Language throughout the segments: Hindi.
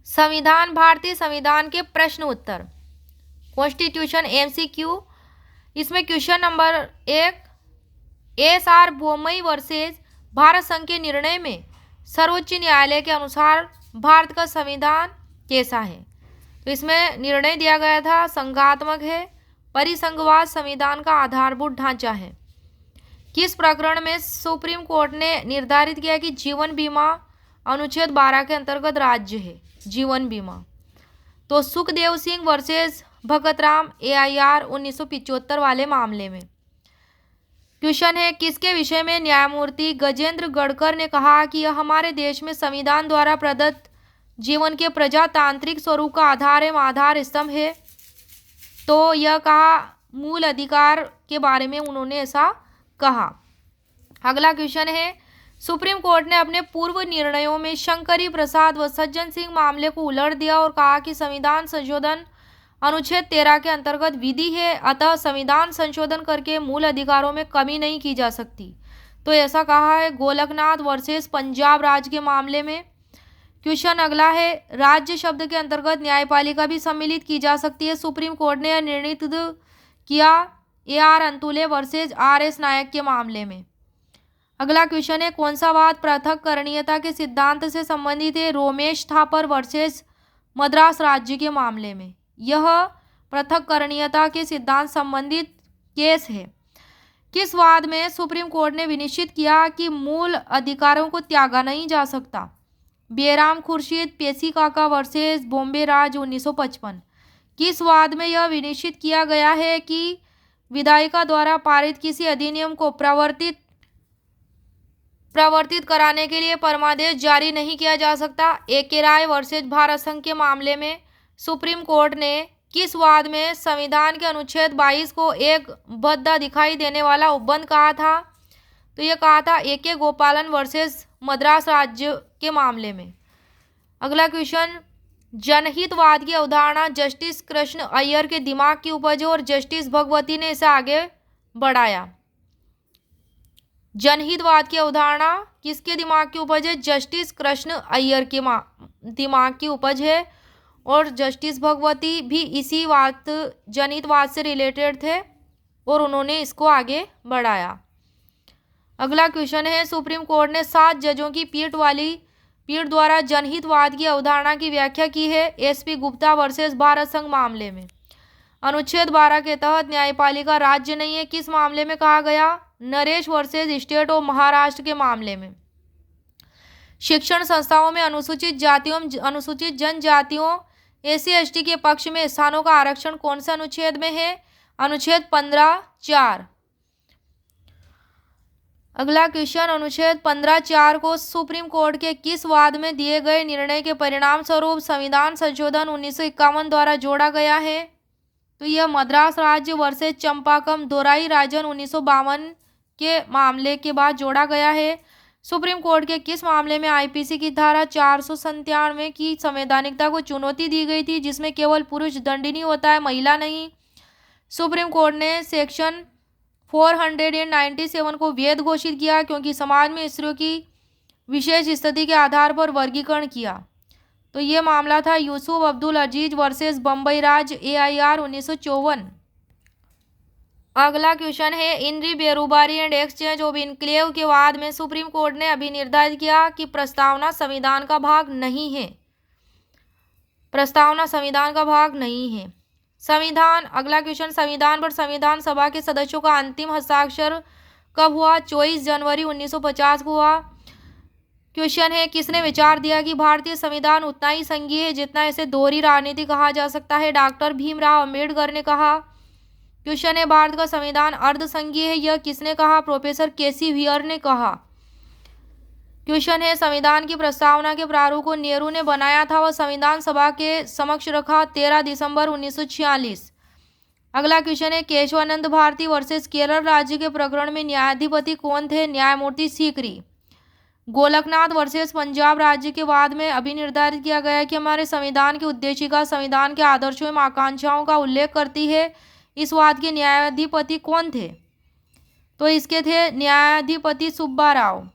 संविधान, भारतीय संविधान के प्रश्न उत्तर, कॉन्स्टिट्यूशन एमसीक्यू। इसमें question number 1, SR. Bommai versus Bharat संघ के निर्णय में सर्वोच्च न्यायालय के अनुसार भारत का संविधान कैसा है? तो इसमें निर्णय दिया गया था संघात्मक है, परिसंघवाद संविधान का आधारभूत ढांचा है। किस प्रकरण में सुप्रीम कोर्ट ने निर्धारित किया कि जीवन बीमा अनुच्छेद 12 के अंतर्गत राज्य है? जीवन बीमा तो सुखदेव सिंह वर्सेस भगत राम AIR 1975 वाले मामले में। क्वेश्चन है, किसके विषय में न्यायमूर्ति गजेंद्र गढ़कर ने कहा कि यह हमारे देश में संविधान द्वारा प्रदत्त जीवन के प्रजातांत्रिक स्वरूप का आधार एवं आधार स्तंभ है? तो यह कहा, मूल अधिकार के बारे में उन्होंने ऐसा कहा। अगला क्वेश्चन है, सुप्रीम कोर्ट ने अपने पूर्व निर्णयों में शंकरी प्रसाद व सज्जन सिंह मामले को उलट दिया और कहा कि संविधान संशोधन अनुच्छेद 13 के अंतर्गत विधि है, अतः संविधान संशोधन करके मूल अधिकारों में कमी नहीं की जा सकती। तो ऐसा कहा है गोलकनाथ वर्सेस पंजाब राज्य के मामले में। क्वेश्चन अगला है, राज्य शब्द के अंतर्गत न्यायपालिका भी सम्मिलित की जा सकती है। सुप्रीम कोर्ट ने यह निर्णित किया AR अंतुले वर्सेस RS नायक के मामले में। अगला क्वेश्चन है, कौन सा वाद पृथक्करणीयता के सिद्धांत से संबंधित है? रोमेश थापर वर्सेस मद्रास राज्य के मामले में यह पृथक्करणीयता के सिद्धांत संबंधित केस है। किस वाद में सुप्रीम कोर्ट ने विनिश्चित किया कि मूल अधिकारों को त्यागा नहीं जा सकता? बेराम खुर्शीद पेशी काका वर्सेस बॉम्बे राज 1955। किस वाद में यह विनिश्चित किया गया है कि विधायिका द्वारा पारित किसी अधिनियम को प्रवर्तित कराने के लिए परमादेश जारी नहीं किया जा सकता? AK राय वर्सेस भारत संघ के मामले में सुप्रीम कोर्ट ने किस वाद में संविधान के अनुच्छेद 22 को एक बद्धा दिखाई देने वाला उपबंध कहा था? तो यह कहा था AK गोपालन वर्सेस मद्रास राज्य के मामले में। अगला क्वेश्चन, जनहितवाद की अवधारणा जस्टिस कृष्ण अय्यर के दिमाग की उपज और जस्टिस भगवती ने इसे आगे बढ़ाया। जनहितवाद की अवधारणा किसके दिमाग की उपज है? जस्टिस कृष्ण अय्यर के दिमाग की उपज है और जस्टिस भगवती भी इसी जनहितवाद से रिलेटेड थे और उन्होंने इसको आगे बढ़ाया। अगला क्वेश्चन है, सुप्रीम कोर्ट ने 7 जजों की पीठ द्वारा जनहितवाद की अवधारणा की व्याख्या की है। SP गुप्ता वर्सेस भारत संघ मामले में। अनुच्छेद 12 के तहत न्यायपालिका राज्य नहीं है, किस मामले में कहा गया? Naresh versus state of Maharashtra के मामले में। शिक्षण संस्थाओं में अनुसूचित जातियों अनुसूचित जनजातियों SC/ST के पक्ष में स्थानों का आरक्षण कौन से अनुच्छेद में है? अनुच्छेद 15(4). अगला क्वेश्चन, अनुच्छेद 15(4) को सुप्रीम कोर्ट के किस वाद में दिए गए निर्णय के परिणाम स्वरूप संविधान संशोधन 1951 द्वारा जोड़ा गया है? तो यह मद्रास राज्य वर्सेस चंपाकम दोराई राजन 1952 के मामले के बाद जोड़ा गया है। सुप्रीम कोर्ट के किस मामले में IPC की धारा 497 की संवैधानिकता को चुनौती दी गई थी, जिसमें केवल पुरुष दंडनीय होता है, महिला नहीं? सुप्रीम कोर्ट ने सेक्शन 497 को वैध घोषित किया क्योंकि समाज में स्त्रियों की विशेष स्थिति के आधार पर वर्गीकरण किया। तो ये मामला था यूसुफ अब्दुल अजीज वर्सेस बम्बई राज AIR 1954। अगला क्वेश्चन है, इनरी बेरोबारी एंड एक्सचेंज ऑफ इनक्लेव के वाद में सुप्रीम कोर्ट ने अभी निर्धारित किया कि प्रस्तावना संविधान का भाग नहीं है। प्रस्तावना संविधान का भाग नहीं है। संविधान, अगला क्वेश्चन, संविधान पर संविधान सभा के सदस्यों का अंतिम हस्ताक्षर कब हुआ? 24 जनवरी 1950 को हुआ। क्वेश्चन है, किसने विचार दिया कि भारतीय संविधान उतना ही संघीय है जितना इसे दोहरी राजनीति कहा जा सकता है? डॉक्टर भीमराव अंबेडकर ने कहा। क्वेश्चन है, भारत का संविधान अर्ध संघीय है, यह किसने कहा? प्रोफेसर केसी व्हीयर ने कहा। क्वेश्चन है, संविधान की प्रस्तावना के प्रारूप को नेहरू ने बनाया था व संविधान सभा के समक्ष रखा 13 दिसंबर 1946। अगला क्वेश्चन है, केशवानंद भारती वर्सेस केरल राज्य के प्रकरण में न्यायाधिपति कौन थे? न्यायमूर्ति सीकरी। गोलकनाथ वर्सेस पंजाब राज्य के वाद में अभी निर्धारित किया गया है कि हमारे संविधान की उद्देशिका संविधान के आदर्शों एवं आकांक्षाओं का उल्लेख करती है। इस वाद के न्यायाधिपति कौन थे? तो इसके थे न्यायाधिपति सुब्बा राव।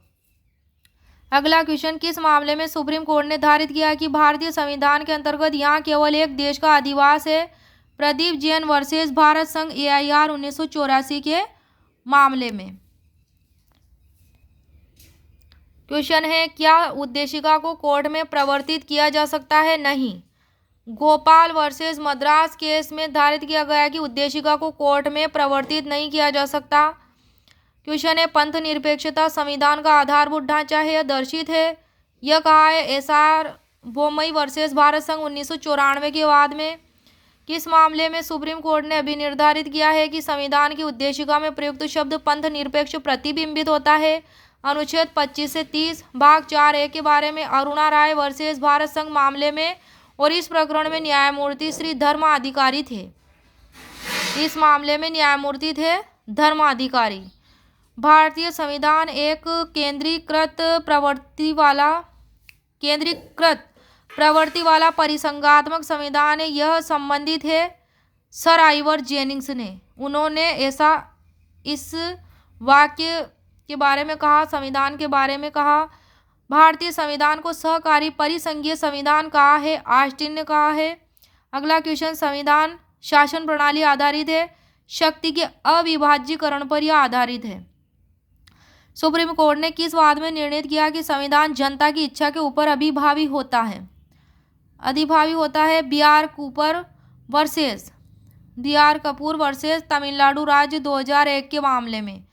अगला क्वेश्चन, किस मामले में सुप्रीम कोर्ट ने निर्धारित किया कि भारतीय संविधान के अंतर्गत यहाँ केवल एक देश का अधिवास है? प्रदीप जैन वर्सेस भारत संघ AIR 1984 के मामले में। क्वेश्चन है, क्या उद्देशिका को कोर्ट में प्रवर्तित किया जा सकता है? नहीं। गोपाल वर्सेस मद्रास केस में निर्धारित किया गया कि उद्देशिका को कोर्ट में प्रवर्तित नहीं किया जा सकता। क्वेश्चन है, पंथ निरपेक्षता संविधान का आधारभूत ढांचा है या दर्शित है? यह कहा है SR बोमई वर्सेस भारत संघ 1994 के बाद में। किस मामले में सुप्रीम कोर्ट ने अभी निर्धारित किया है कि संविधान की उद्देशिका में प्रयुक्त शब्द पंथ निरपेक्ष प्रतिबिंबित होता है? अनुच्छेद 25 से 30 भाग 4A के बारे में अरुणा राय वर्सेस भारत संघ मामले में, और इस प्रकरण में न्यायमूर्ति श्री धर्माधिकारी थे। इस मामले में न्यायमूर्ति थे धर्माधिकारी। भारतीय संविधान एक केंद्रीकृत प्रवृत्ति वाला परिसंघात्मक संविधान है। यह संबंधित है सर आइवर जेनिंग्स ने। उन्होंने ऐसा इस वाक्य के बारे में कहा, संविधान के बारे में कहा, भारतीय संविधान को सहकारी परिसंघीय संविधान कहा है, ऑस्टिन ने कहा है। अगला क्वेश्चन, संविधान शासन प्रणाली आधारित है, शक्ति के अविभाज्यीकरण पर यह आधारित है। सुप्रीम कोर्ट ने किस वाद में निर्णित किया कि संविधान जनता की इच्छा के ऊपर अधिभावी होता है? BR कपूर वर्सेस तमिलनाडु राज्य 2001 के मामले में।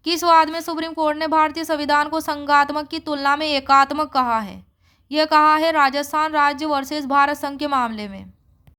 किस वाद में सुप्रीम कोर्ट ने भारतीय संविधान को संघात्मक की तुलना में एकात्मक कहा है? यह कहा है राजस्थान राज्य वर्सेस भारत संघ के मामले में।